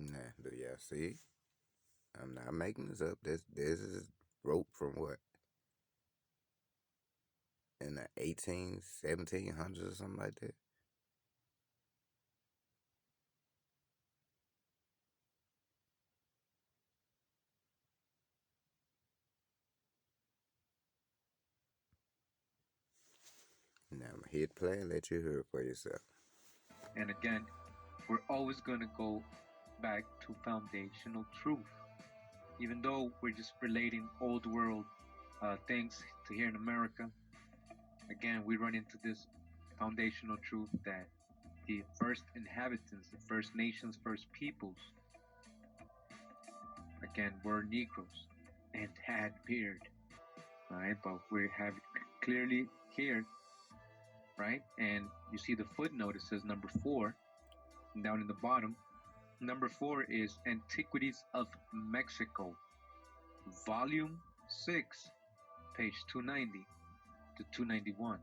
Nah, yeah, see, I'm not making this up. This is wrote from what in the 1700s or something like that. Now I'm hit play and let you hear it for yourself. And again, we're always going to go back to foundational truth. Even though we're just relating old world things to here in America, again, we run into this foundational truth that the first inhabitants, the first nations, first peoples, again, were Negroes and had beard, right? But we have clearly here, right? And you see the footnote, it says number 4, and down in the bottom. Number 4 is Antiquities of Mexico, Volume 6, page 290 to 291.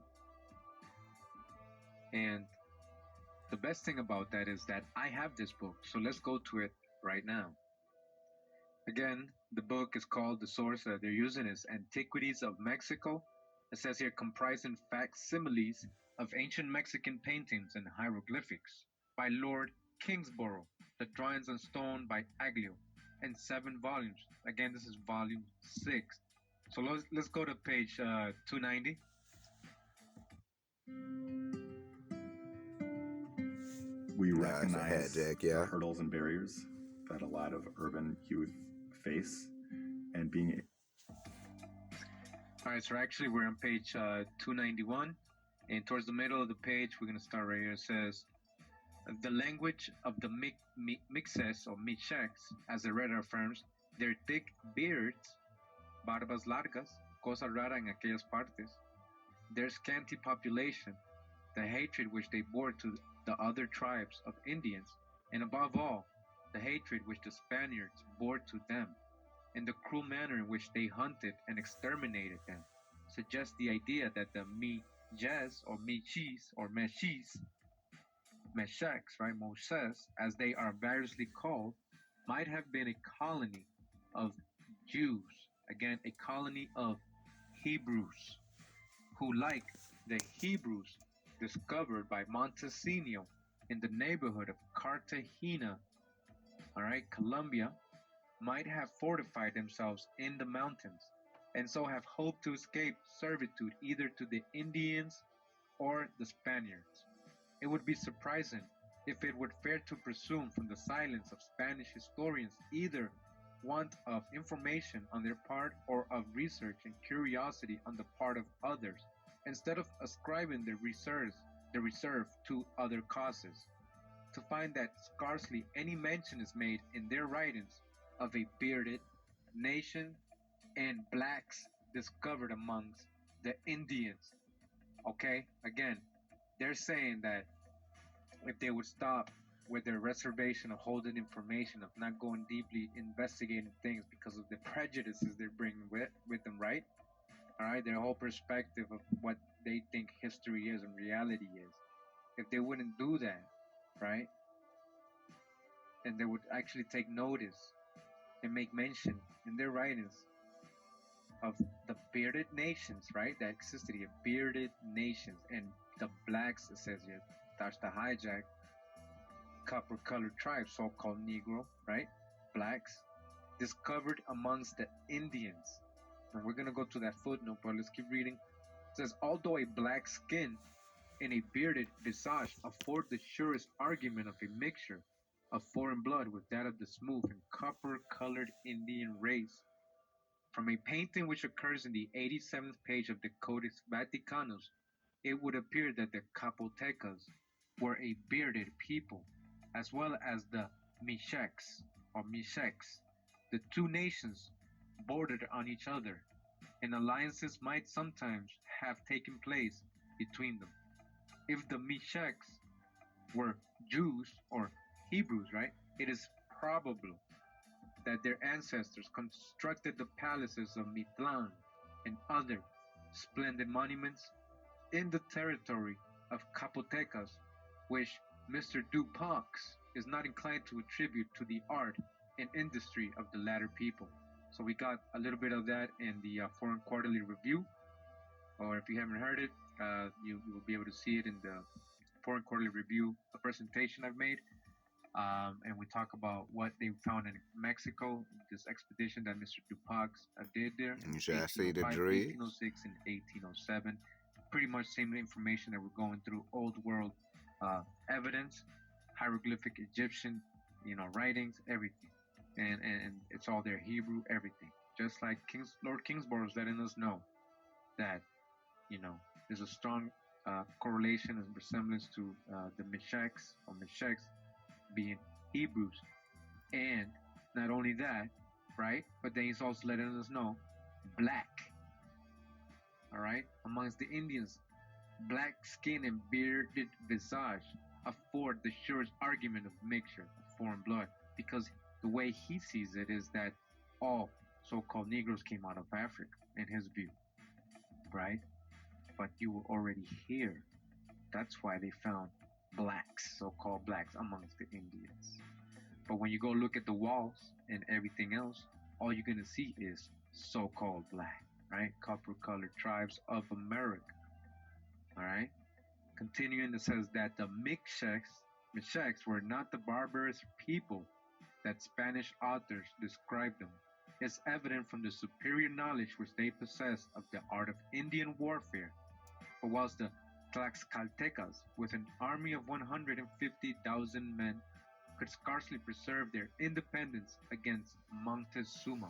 And the best thing about that is that I have this book, so let's go to it right now. Again, the book is called, the source that they're using is Antiquities of Mexico. It says here, comprising facsimiles of ancient Mexican paintings and hieroglyphics by Lord Kingsborough, the drawings on stone by Aglio, in 7 volumes. Again, this is volume 6. So let's go to page 290. We Nah, it's a recognize hijack, yeah. the hurdles and barriers that a lot of urban youth face, and being All right, so actually we're on page 291, and towards the middle of the page, we're going to start right here. It says, the language of the Mixes or Mixtecs, as the writer affirms, their thick beards, barbas largas, cosa rara en aquellas partes, their scanty population, the hatred which they bore to the other tribes of Indians, and above all, the hatred which the Spaniards bore to them, and the cruel manner in which they hunted and exterminated them, suggests the idea that the Mijes or Michis or Meshis, Meshecs, right, Moses, as they are variously called, might have been a colony of Jews, again, a colony of Hebrews, who, like the Hebrews discovered by Montesino in the neighborhood of Cartagena, all right, Colombia, might have fortified themselves in the mountains, and so have hoped to escape servitude either to the Indians or the Spaniards. It would be surprising if it were fair to presume from the silence of Spanish historians either want of information on their part or of research and curiosity on the part of others, instead of ascribing the reserve to other causes, to find that scarcely any mention is made in their writings of a bearded nation and blacks discovered amongst the Indians. Okay, again, they're saying that if they would stop with their reservation of holding information, of not going deeply investigating things because of the prejudices they're bringing with them, right? All right, their whole perspective of what they think history is and reality is. If they wouldn't do that, right, and they would actually take notice and make mention in their writings of the bearded nations, right, that existed here, bearded nations, and the blacks, it says here, that's the hijack, copper colored tribes, so called Negro, right? Blacks, discovered amongst the Indians. And we're going to go to that footnote, but let's keep reading. It says, although a black skin and a bearded visage afford the surest argument of a mixture of foreign blood with that of the smooth and copper colored Indian race. From a painting which occurs in the 87th page of the Codex Vaticanus, it would appear that the Capotecas were a bearded people, as well as the Mixtecs or Mixtecs. The two nations bordered on each other, and alliances might sometimes have taken place between them. If the Mixtecs were Jews or Hebrews, right, it is probable that their ancestors constructed the palaces of Mitlan and other splendid monuments in the territory of Capotecas, which Mr. Dupax is not inclined to attribute to the art and industry of the latter people. So we got a little bit of that in the Foreign Quarterly Review, or if you haven't heard it, you will be able to see it in the Foreign Quarterly Review, a presentation I've made. And we talk about what they found in Mexico, this expedition that Mr. Dupax did there, You should see the 1805, dreads. 1806, and 1807. Pretty much same information that we're going through, old world evidence, hieroglyphic Egyptian, writings, everything, and it's all there, Hebrew, everything. Just like Lord Kingsborough is letting us know that there's a strong correlation and resemblance to the Meshachs or Meshachs being Hebrews. And not only that, right? But then he's also letting us know black. All right? Amongst the Indians, black skin and bearded visage afford the surest argument of mixture of foreign blood, because the way he sees it is that all so-called Negroes came out of Africa, in his view, right? But you were already here. That's why they found blacks, so-called blacks, amongst the Indians. But when you go look at the walls and everything else, all you're gonna see is so-called black, right? Copper-colored tribes of America. All right. Continuing, it says that the Meshachs were not the barbarous people that Spanish authors described them. It's evident from the superior knowledge which they possessed of the art of Indian warfare. But whilst the Tlaxcaltecas, with an army of 150,000 men, could scarcely preserve their independence against Montezuma,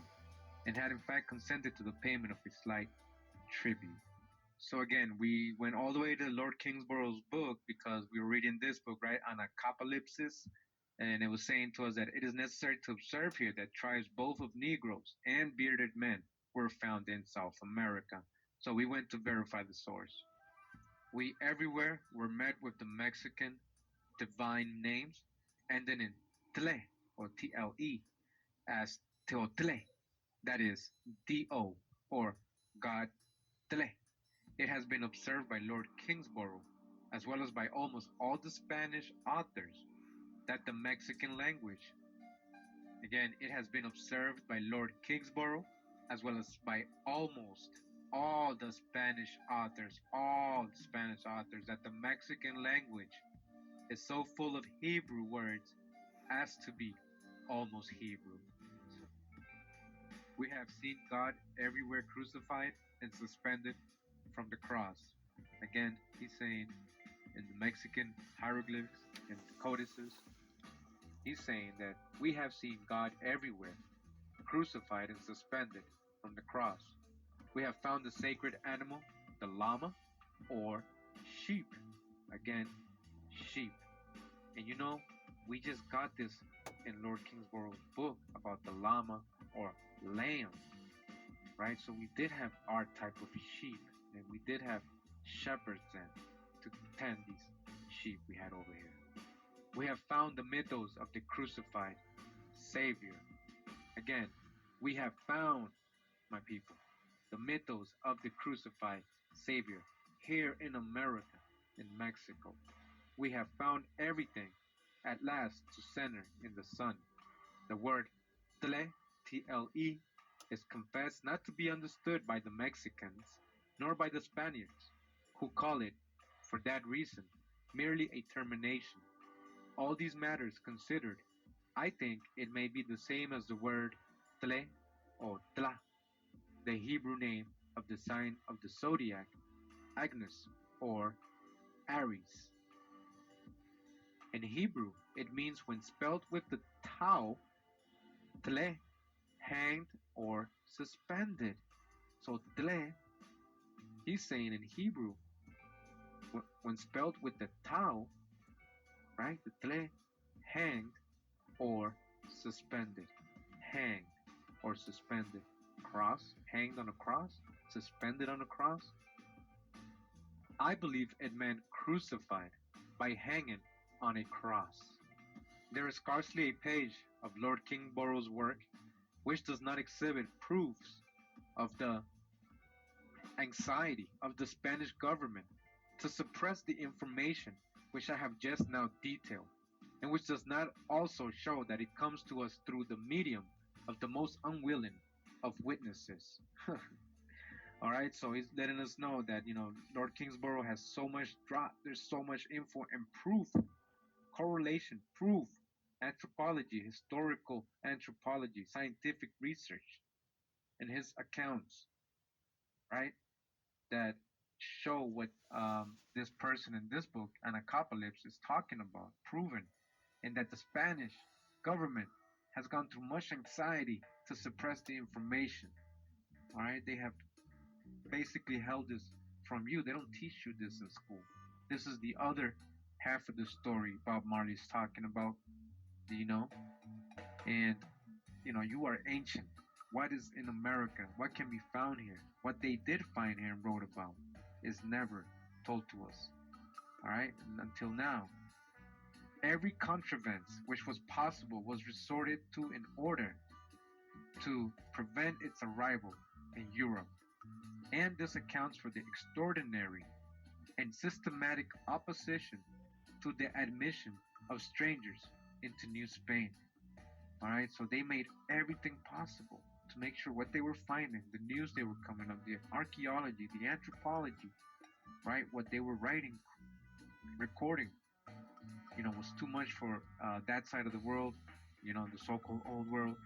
and had in fact consented to the payment of a slight tribute. So again, we went all the way to Lord Kingsborough's book because we were reading this book, right, on apocalypsis, and it was saying to us that it is necessary to observe here that tribes both of Negroes and bearded men were found in South America. So we went to verify the source. We everywhere were met with the Mexican divine names ending in tle or tle as Teotle, that is D-O or God Tle. It has been observed by Lord Kingsborough, as well as by almost all the Spanish authors, that the Mexican language, again, it has been observed by Lord Kingsborough, as well as by almost all the Spanish authors, that the Mexican language is so full of Hebrew words as to be almost Hebrew. We have seen God everywhere crucified and suspended from the cross. Again, he's saying in the Mexican hieroglyphs and codices, he's saying that we have seen God everywhere, crucified and suspended from the cross. We have found the sacred animal, the llama, or sheep. Again, sheep. And we just got this in Lord Kingsborough's book about the llama or lamb, right? So we did have our type of sheep, and we did have shepherds then to tend these sheep we had over here. We have found the mythos of the crucified Savior. Again, we have found, my people, the mythos of the crucified Savior here in America, in Mexico. We have found everything at last to center in the sun. The word tle, T-L-E, is confessed not to be understood by the Mexicans nor by the Spaniards, who call it, for that reason, merely a termination. All these matters considered, I think it may be the same as the word tle or tla, the Hebrew name of the sign of the zodiac, Agnes or Aries. In Hebrew, it means when spelled with the tau, tle, hanged or suspended. So tle, he's saying in Hebrew, when spelled with the tau, right, the tle, hanged or suspended. Hanged or suspended. Cross, hanged on a cross, suspended on a cross. I believe it meant crucified by hanging on a cross. There is scarcely a page of Lord Kingborough's work which does not exhibit proofs of the anxiety of the Spanish government to suppress the information which I have just now detailed. and which does not also show that it comes to us through the medium of the most unwilling of witnesses. All right, so he's letting us know that Lord Kingsborough has so much drop. There's so much info and proof, correlation, proof, anthropology, historical anthropology, scientific research, and his accounts, right, that show what this person in this book, Anacopolis, is talking about, proven, and that the Spanish government has gone through much anxiety to suppress the information. All right, they have basically held this from you. They don't teach you this in school. This is the other half of the story Bob Marley's talking about. Do you know? And you are ancient. What is in America? What can be found here? What they did find here and wrote about is never told to us. All right, and until now, every contrivance which was possible was resorted to in order to prevent its arrival in Europe. And this accounts for the extraordinary and systematic opposition to the admission of strangers into New Spain. All right, so they made everything possible to make sure what they were finding, the news they were coming up, the archaeology, the anthropology, right, what they were writing, recording, was too much for that side of the world, the so-called old world,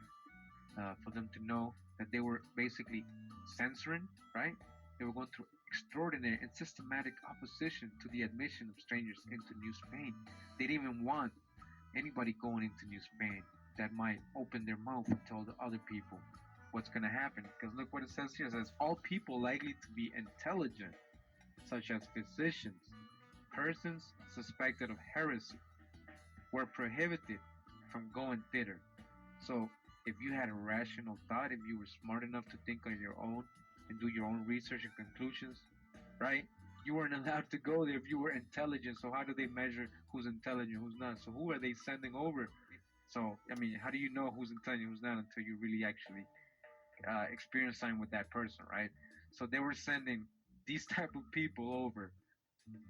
for them to know that they were basically censoring, right? They were going through extraordinary and systematic opposition to the admission of strangers into New Spain. They didn't even want anybody going into New Spain that might open their mouth and tell the other people what's going to happen. Because look what it says here. It says, all people likely to be intelligent, such as physicians, persons suspected of heresy, were prohibited from going thither. So if you had a rational thought, if you were smart enough to think on your own and do your own research and conclusions, right? You weren't allowed to go there if you were intelligent. So how do they measure who's intelligent, who's not? So who are they sending over? So, I mean, how do you know who's intelligent, who's not until you really actually experience time with that person, right? So they were sending these type of people over.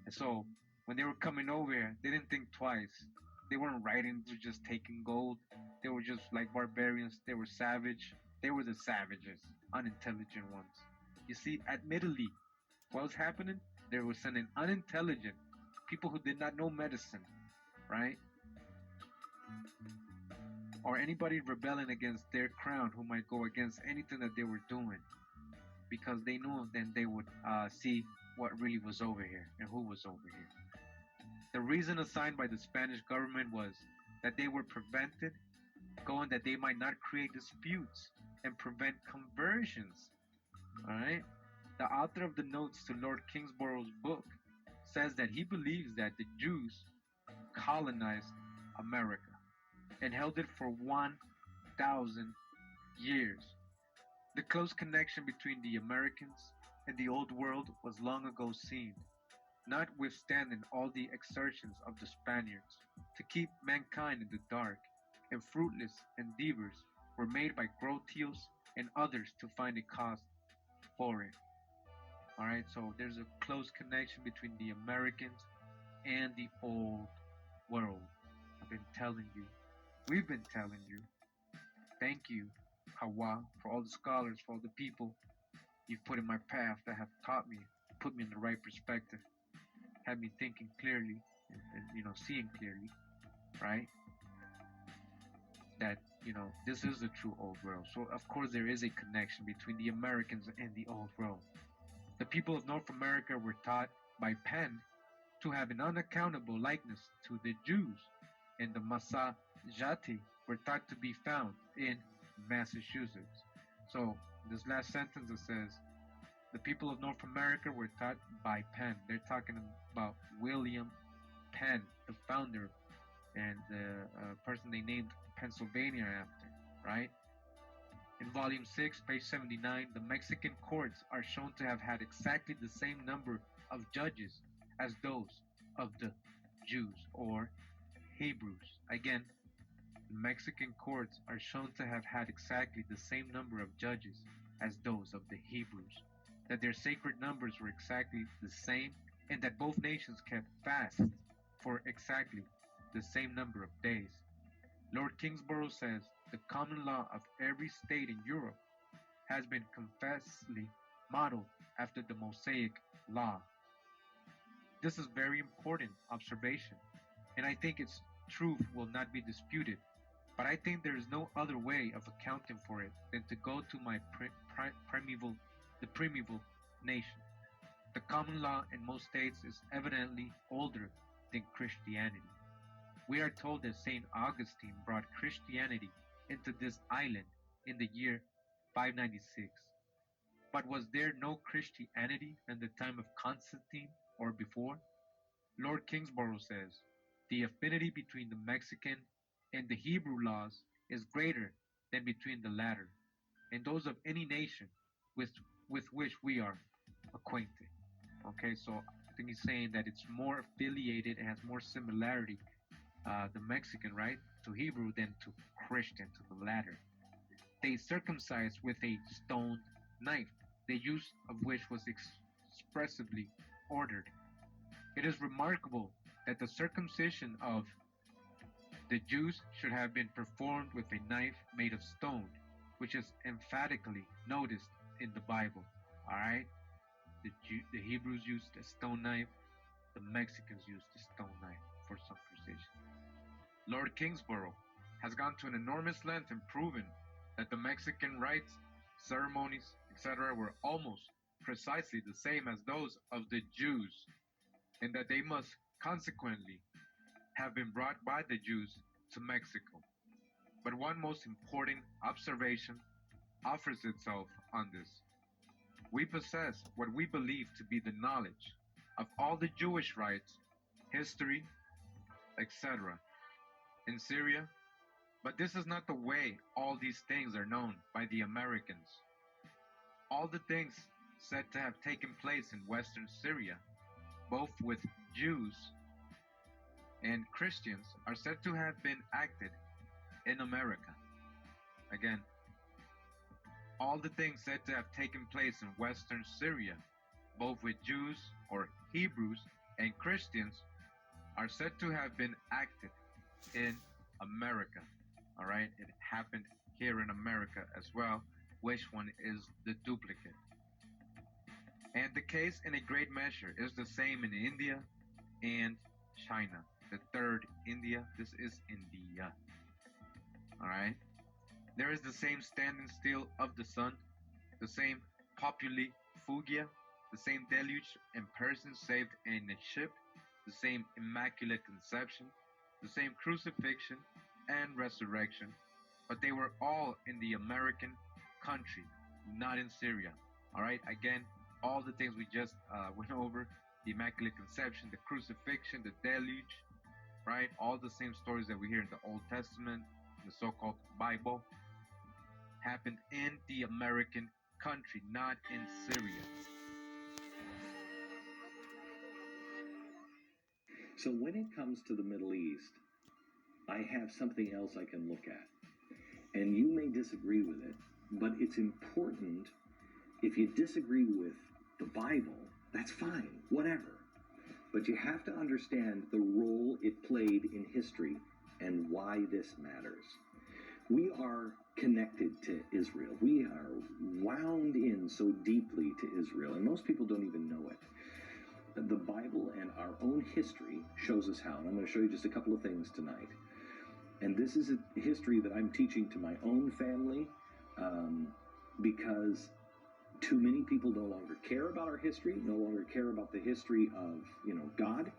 And so when they were coming over here, they didn't think twice. They weren't riding to just taking gold. They were just like barbarians. They were savage. They were the savages, unintelligent ones. You see, admittedly, what was happening? They were sending unintelligent people who did not know medicine, right? Or anybody rebelling against their crown who might go against anything that they were doing, because they knew then they would see what really was over here and who was over here. The reason assigned by the Spanish government was that they were prevented going, that they might not create disputes and prevent conversions. All right. The author of the notes to Lord Kingsborough's book says that he believes that the Jews colonized America and held it for 1,000 years. The close connection between the Americans and the Old World was long ago seen, notwithstanding all the exertions of the Spaniards to keep mankind in the dark, and fruitless endeavors were made by Grotius and others to find a cause for it. All right, so there's a close connection between the Americans and the Old World. I've been telling you, we've been telling you. Thank you, Hawa, for all the scholars, for all the people you've put in my path that have taught me, put me in the right perspective, had me thinking clearly and seeing clearly, right? That this is the true old world. So of course there is a connection between the Americans and the old world. The people of North America were taught by Penn to have an unaccountable likeness to the Jews, and the Masajati were thought to be found in Massachusetts. So this last sentence that says the people of North America were taught by Penn. They're talking about William Penn, the founder and the person they named Pennsylvania after, right? In volume 6, page 79, the Mexican courts are shown to have had exactly the same number of judges as those of the Jews or Hebrews. Again, the Mexican courts are shown to have had exactly the same number of judges as those of the Hebrews, that their sacred numbers were exactly the same, and that both nations kept fast for exactly the same number of days. Lord Kingsborough says the common law of every state in Europe has been confessedly modeled after the Mosaic law. This is very important observation, and I think its truth will not be disputed. But I think there is no other way of accounting for it than to go to the primeval nation. The common law in most states is evidently older than Christianity. We are told that St. Augustine brought Christianity into this island in the year 596. But was there no Christianity in the time of Constantine or before? Lord Kingsborough says the affinity between the Mexican and the Hebrew laws is greater than between the latter and those of any nation with, with which we are acquainted. Okay, so I think he's saying that it's more affiliated and has more similarity, the Mexican, right, to Hebrew than to Christian, to the latter. They circumcised with a stone knife, the use of which was expressively ordered. It is remarkable that the circumcision of the Jews should have been performed with a knife made of stone, which is emphatically noticed in the Bible. All right, the Hebrews used a stone knife, the Mexicans used a stone knife for circumcision. Lord Kingsborough has gone to an enormous length in proving that the Mexican rites, ceremonies, etc., were almost precisely the same as those of the Jews, and that they must consequently have been brought by the Jews to Mexico. But one most important observation offers itself on this. We possess what we believe to be the knowledge of all the Jewish rites, history, etc. in Syria, but this is not the way all these things are known by the Americans. All the things said to have taken place in Western Syria, both with Jews and Christians, are said to have been acted in America. Again, all the things said to have taken place in Western Syria, both with Jews or Hebrews and Christians, are said to have been acted in America. All right, it happened here in America as well. Which one is the duplicate? And the case in a great measure is the same in India and China. The third India, this is India. All right, there is the same standing still of the sun, the same populi fugia, the same deluge and persons saved in a ship, the same immaculate conception, the same crucifixion and resurrection, but they were all in the American country, not in Syria. All right, again, all the things we just went over, the Immaculate Conception, the crucifixion, the deluge, right? All the same stories that we hear in the Old Testament, the so-called Bible, happened in the American country, not in Syria. So when it comes to the Middle East, I have something else I can look at. And you may disagree with it, but it's important. If you disagree with the Bible, that's fine, whatever. But you have to understand the role it played in history and why this matters. We are connected to Israel. We are wound in so deeply to Israel, and most people don't even know it. The Bible and our own history shows us how, and I'm going to show you just a couple of things tonight. And this is a history that I'm teaching to my own family because too many people no longer care about our history, no longer care about the history of, God.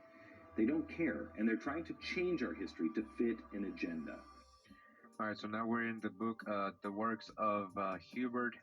They don't care, and they're trying to change our history to fit an agenda. All right, so now we're in the book, the works of Hubert